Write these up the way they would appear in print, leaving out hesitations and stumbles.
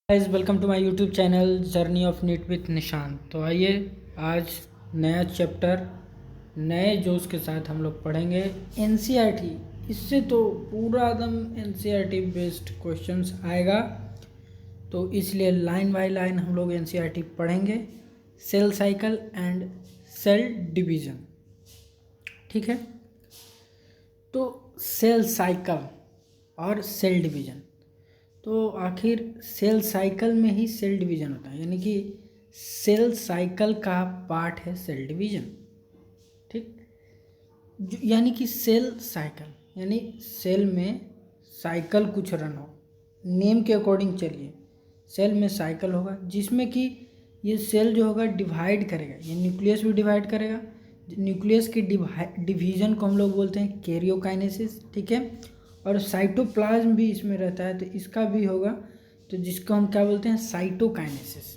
Guys welcome to my YouTube channel journey of NEET with Nishant. तो आइए आज नया चैप्टर नए जोश के साथ हम लोग पढ़ेंगे एनसीईआरटी। इससे तो पूरा एकदम एनसीईआरटी बेस्ड क्वेश्चंस आएगा, तो इसलिए लाइन बाय लाइन हम लोग एनसीईआरटी पढ़ेंगे। Cell cycle and cell division, ठीक है। तो सेल साइकिल और सेल डिवीज़न, तो आखिर सेल साइकिल में ही सेल डिवीज़न होता है, यानी कि सेल साइकिल का पार्ट है सेल डिवीज़न, ठीक। यानी कि सेल साइकिल यानी सेल में साइकिल कुछ रन हो, नेम के अकॉर्डिंग चलिए सेल में साइकिल होगा, जिसमें कि ये सेल जो होगा डिवाइड करेगा, ये न्यूक्लियस भी डिवाइड करेगा। न्यूक्लियस की डिवीज़न को हम लोग बोलते हैं कैरियोकाइनेसिस, ठीक है। और साइटोप्लाज्म भी इसमें रहता है, तो इसका भी होगा, तो जिसको हम क्या बोलते हैं साइटोकाइनेसिस।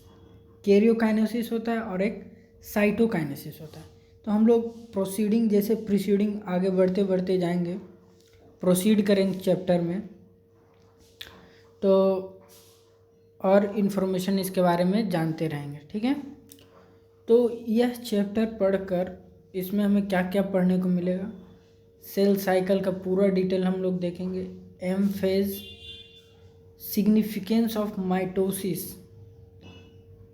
कैरियोकाइनेसिस होता है और एक साइटोकाइनेसिस होता है। तो हम लोग प्रोसीडिंग जैसे प्रीसीडिंग आगे बढ़ते बढ़ते जाएंगे, प्रोसीड करेंगे चैप्टर में, तो और इन्फॉर्मेशन इसके बारे में जानते रहेंगे, ठीक है। तो यह चैप्टर पढ़कर इसमें हमें क्या क्या पढ़ने को मिलेगा, सेल साइकिल का पूरा डिटेल हम लोग देखेंगे। M phase, significance of mitosis,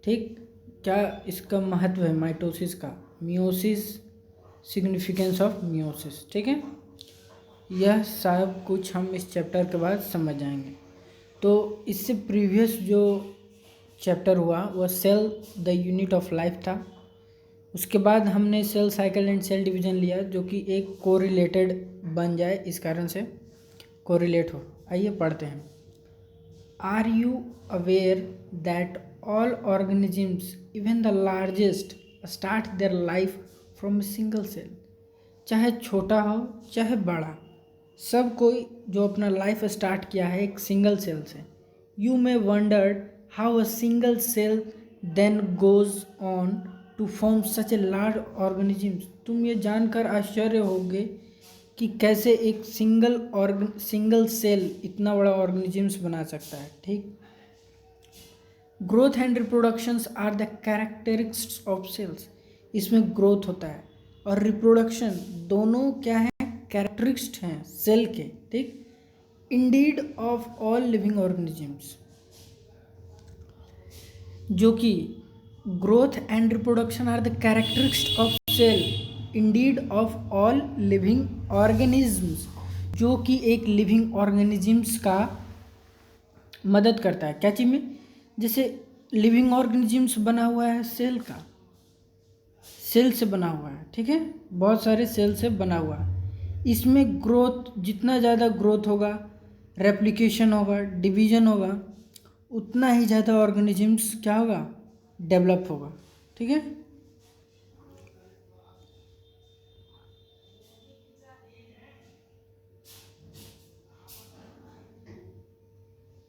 ठीक, क्या इसका महत्व है माइटोसिस का। मियोसिस, सिग्निफिकेंस ऑफ मियोसिस, ठीक है। यह सब कुछ हम इस चैप्टर के बाद समझ जाएंगे। तो इससे प्रीवियस जो चैप्टर हुआ वह cell the unit of life था। उसके बाद हमने cell cycle and cell division लिया, जो कि एक कोरिलेटेड बन जाए, इस कारण से कोरिलेट हो। आइए पढ़ते हैं। Are you aware that all organisms even the largest start their life from a single cell. चाहे छोटा हो चाहे बड़ा, सब कोई जो अपना लाइफ स्टार्ट किया है एक सिंगल सेल से। You may wondered how a single cell then goes on to form such a large organisms. तुम ये जानकर आश्चर्य होगे कि कैसे एक सिंगल सेल इतना बड़ा ऑर्गेनिजम्स बना सकता है, ठीक। Growth and reproductions are the characteristics of cells. इसमें ग्रोथ होता है और रिप्रोडक्शन, दोनों क्या है, कैरेक्टरिस्टिक्स हैं सेल के, ठीक। Indeed of all living organisms, जो कि growth and reproduction are the characteristics of cell indeed of all living organisms, जो कि एक लिविंग ऑर्गेनिजम्स का मदद करता है। क्या चीज़ में, जैसे लिविंग ऑर्गेनिजम्स बना हुआ है सेल का, सेल से बना हुआ है, ठीक है, बहुत सारे सेल से बना हुआ है। इसमें ग्रोथ, जितना ज़्यादा ग्रोथ होगा, रेप्लिकेशन होगा, डिवीज़न होगा, उतना ही ज़्यादा ऑर्गेनिजम्स क्या होगा, डेवलप होगा, ठीक है।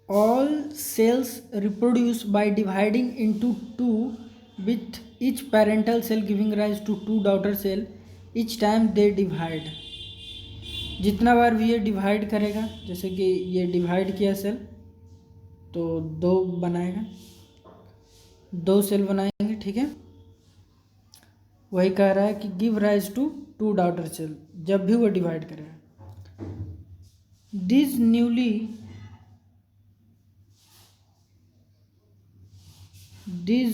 All cells reproduce by dividing into two, with each parental cell giving rise to two daughter cell each time they divide। जितना बार भी ये डिवाइड करेगा, जैसे कि ये डिवाइड किया सेल तो दो बनाएगा, दो सेल बनाएंगे, ठीक है। वही कह रहा है कि give rise to two daughter cell, जब भी वो डिवाइड करेगा। This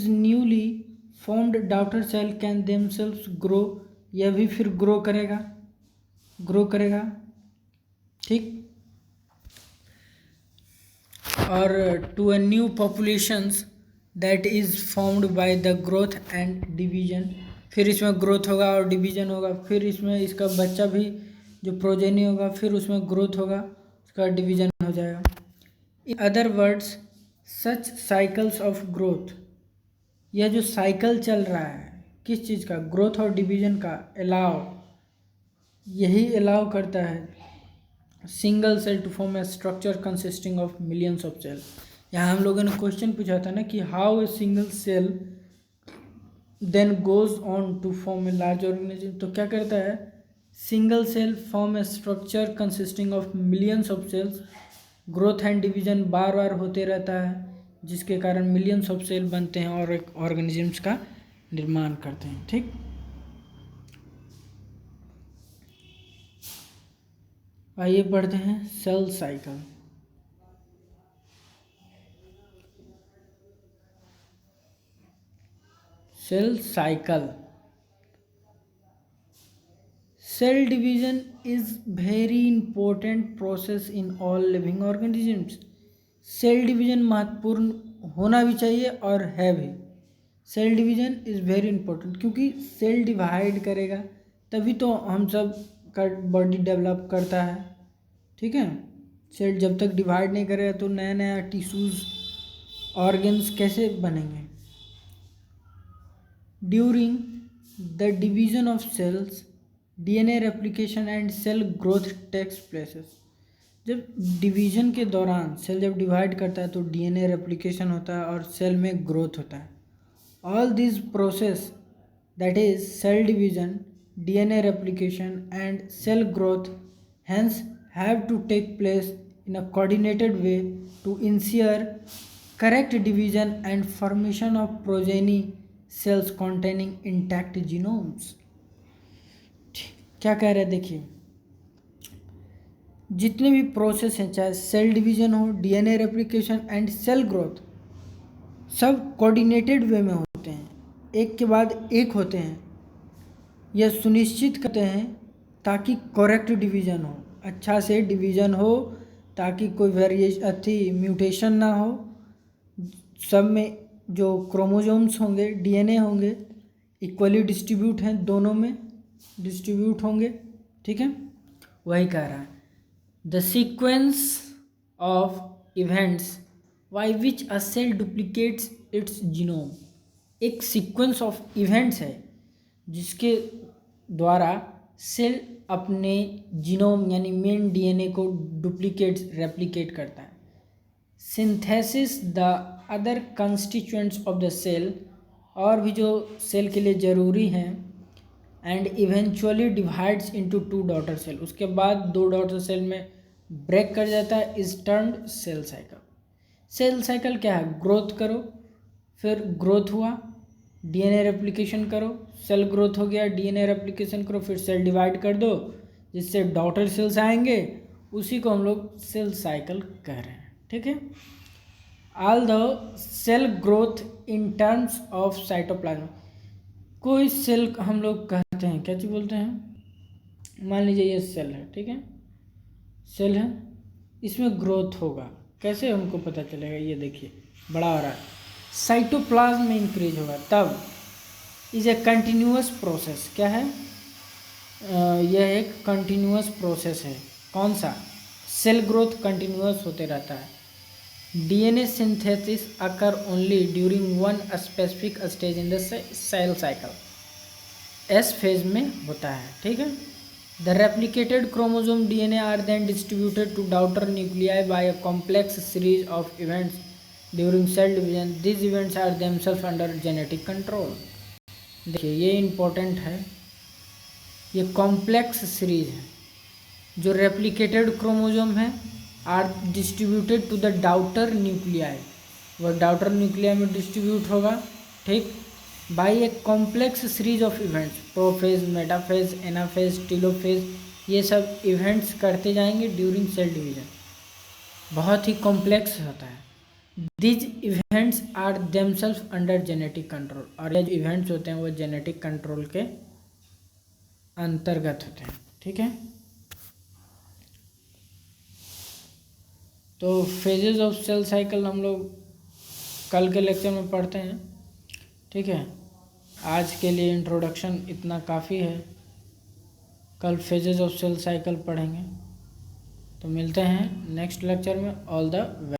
newly formed daughter cell can themselves grow, यह भी फिर ग्रो करेगा, ठीक। और to a new populations that is formed by the growth and division, फिर इसमें ग्रोथ होगा और डिवीजन होगा, फिर इसमें इसका बच्चा भी जो प्रोजेनी होगा, फिर उसमें ग्रोथ होगा, उसका डिवीजन हो जाएगा। In other words such cycles of growth, यह जो साइकिल चल रहा है किस चीज़ का, ग्रोथ और डिवीजन का, यही अलाउ करता है single cell to form a structure consisting of millions of cell. यहाँ हम लोगों ने क्वेश्चन पूछा था ना कि how a single cell then goes on to form a large organism. तो क्या करता है, single cell form a structure consisting of millions of cells, growth and division बार बार होते रहता है, जिसके कारण मिलियंस ऑफ सेल बनते हैं और एक ऑर्गेनिजम्स का निर्माण करते हैं। ठीक, आइए पढ़ते हैं cell cycle. Cell cycle, cell division is very important process in all living organisms. Cell division महत्वपूर्ण होना भी चाहिए और है भी। Cell division is very important, क्योंकि सेल डिवाइड करेगा तभी तो हम सब का बॉडी डेवलप करता है। ठीक है, सेल जब तक डिवाइड नहीं करेगा तो नया नया टिश्यूज़ ऑर्गन्स कैसे बनेंगे। During the division of cells DNA replication and cell growth takes places. जब डिवीजन के दौरान सेल जब डिवाइड करता है तो डीएनए रेप्लिकेशन होता है और सेल में ग्रोथ होता है। All this process, that is cell division, DNA replication and cell growth, hence have to take place in a coordinated way to ensure correct division and formation of progeny cells containing intact genomes। क्या कह रहे हैं देखिए, जितने भी process हैं, चाहे cell division हो, DNA replication and cell growth, सब कोऑर्डिनेटेड वे में होते हैं, एक के बाद एक होते हैं। यह सुनिश्चित करते हैं ताकि करेक्ट डिवीज़न हो, अच्छा से डिवीज़न हो, ताकि कोई म्यूटेशन ना हो। सब में जो क्रोमोसोम्स होंगे, डीएनए होंगे, इक्वली डिस्ट्रीब्यूट हैं, दोनों में डिस्ट्रीब्यूट होंगे। ठीक है, वही कह रहा है। The sequence of events by which a cell duplicates its genome, एक सीक्वेंस ऑफ इवेंट्स है जिसके द्वारा सेल अपने जीनोम यानी मेन डीएनए को डुप्लीकेट रेप्लिकेट करता है। Synthesis the other constituents of the cell, और भी जो सेल के लिए ज़रूरी हैं, and eventually divides into 2 daughter cell, उसके बाद 2 डॉटर सेल में ब्रेक कर जाता है, is termed cell cycle. Cell cycle क्या है, ग्रोथ करो, फिर ग्रोथ हुआ, डीएनए रेप्लिकेशन करो, सेल ग्रोथ हो गया, डीएनए रेप्लिकेशन करो, फिर सेल डिवाइड कर दो जिससे डॉटर सेल्स आएंगे, उसी को हम लोग सेल साइकिल कह रहे हैं। ठीक है, all the cell growth in terms of cytoplasm, कोई सेल हम लोग कहते हैं, क्या चीज़ बोलते हैं, मान लीजिए ये सेल है, ठीक है, सेल है, इसमें ग्रोथ होगा, कैसे हमको पता चलेगा, ये देखिए बड़ा हो रहा है, साइटोप्लाज्म में इंक्रीज होगा, तब इज ए कंटिन्यूअस प्रोसेस। क्या है, यह एक कंटिन्यूअस प्रोसेस है। कौन सा, सेल ग्रोथ कंटिन्यूअस होते रहता है। DNA synthesis occur only during one specific stage in the cell cycle, S phase में होता है। ठीक है, the replicated chromosome DNA are then distributed to daughter nuclei by a complex series of events during cell division, this events are themself under genetic control. देखिए ये important है, ये complex series है, जो रेप्लिकेटेड क्रोमोसोम है are distributed to the daughter nuclei, वह daughter nuclei में distribute होगा। ठीक, by a complex series of events, prophase, metaphase, anaphase, telophase, ये सब इवेंट्स करते जाएंगे ड्यूरिंग सेल डिवीजन, बहुत ही कॉम्प्लेक्स होता है। These events are themselves under genetic control, और ये जो इवेंट्स होते हैं वो जेनेटिक कंट्रोल के अंतर्गत होते हैं। ठीक है, तो फेजेस ऑफ सेल साइकिल हम लोग कल के लेक्चर में पढ़ते हैं। ठीक है, आज के लिए इंट्रोडक्शन इतना काफ़ी है, कल फेजेस ऑफ सेल साइकिल पढ़ेंगे। तो मिलते हैं नेक्स्ट लेक्चर में। All the